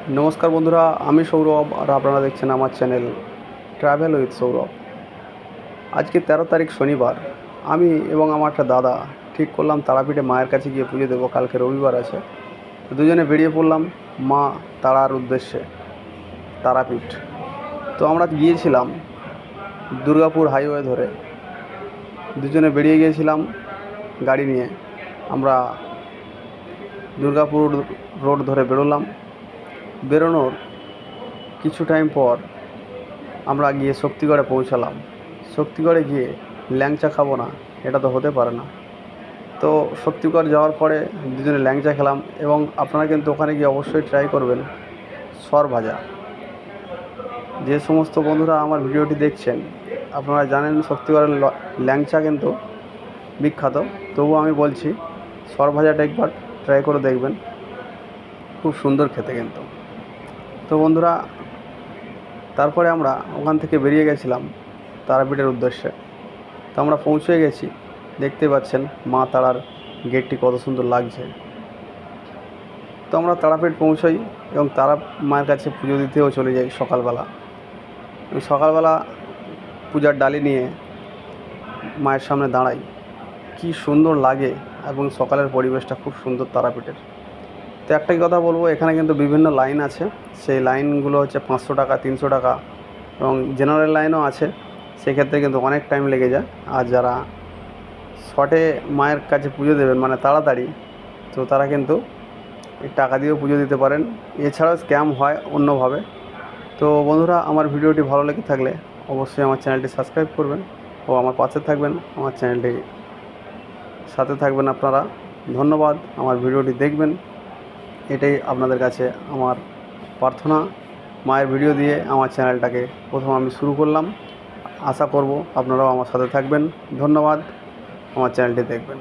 नमस्कार बंधुरा आमी सौरभ और आपनारा देखছেন আমার চ্যানেল ट्रैवल उइथ सौरभ। आज के 13 तारीख शनिवार आमी एवं आमार एक दादा ठीक करलाम तारापीठे मायेर काছে গিয়ে পুজো দেব। কালকে रविवार আছে, দুজনে বেরিয়ে পড়লাম মা তারার উদ্দেশ্যে তারাপীঠ। তো আমরা গিয়েছিলাম দুর্গাপুর হাইওয়ে ধরে, দুজনে বেরিয়ে গিয়েছিলাম গাড়ি নিয়ে। আমরা দুর্গাপুর রোড ধরে বেরোলাম। বেরোনোর কিছু টাইম পর আমরা গিয়ে শক্তিগড়ে পৌঁছালাম। শক্তিগড়ে গিয়ে ল্যাংচা খাবো না এটা তো হতে পারে না। তো শক্তিগড় যাওয়ার পরে দুজনে ল্যাংচা খেলাম এবং আপনারা কিন্তু ওখানে গিয়ে অবশ্যই ট্রাই করবেন সর ভাজা। যে সমস্ত বন্ধুরা আমার ভিডিওটি দেখছেন আপনারা জানেন শক্তিগড়ের ল্যাংচা কিন্তু বিখ্যাত, তবুও আমি বলছি সর ভাজাটা একবার ট্রাই করে দেখবেন, খুব সুন্দর খেতে কিন্তু। তো বন্ধুরা তারপরে আমরা ওখান থেকে বেরিয়ে গেছিলাম তারাপীঠের উদ্দেশ্যে। তো আমরা পৌঁছে গেছি, দেখতে পাচ্ছেন মা তারার গেটটি কত সুন্দর লাগছে। তো আমরা তারাপীঠ পৌঁছাই এবং তারা মায়ের কাছে পুজো দিতেও চলে যাই সকালবেলা। সকালবেলা পূজার ডালি নিয়ে মায়ের সামনে দাঁড়াই, কি সুন্দর লাগে এবং সকালের পরিবেশটা খুব সুন্দর তারাপীঠের। তো একটাই কথা বলবো, এখানে কিন্তু বিভিন্ন লাইন আছে, সেই লাইনগুলো হচ্ছে 500 টাকা 300 টাকা এবং জেনারেল লাইনও আছে। সেক্ষেত্রে কিন্তু অনেক টাইম লেগে যায়। আর যারা শর্টে মায়ের কাছে পুজো দেবেন মানে তাড়াতাড়ি, তো তারা কিন্তু এই টাকা দিয়েও পুজো দিতে পারেন। এছাড়াও স্ক্যাম হয় অন্যভাবে। তো বন্ধুরা আমার ভিডিওটি ভালো লেগে থাকলে অবশ্যই আমার চ্যানেলটি সাবস্ক্রাইব করবেন ও আমার পাশে থাকবেন, আমার চ্যানেলটি সাথে থাকবেন আপনারা। ধন্যবাদ, আমার ভিডিওটি দেখবেন, এটাই আপনাদের কাছে আমার প্রার্থনা। মায়ের ভিডিও দিয়ে আমার চ্যানেলটাকে প্রথম আমি শুরু করলাম, আশা করব আপনারাও আমার সাথে থাকবেন। ধন্যবাদ, আমার চ্যানেলটি দেখবেন।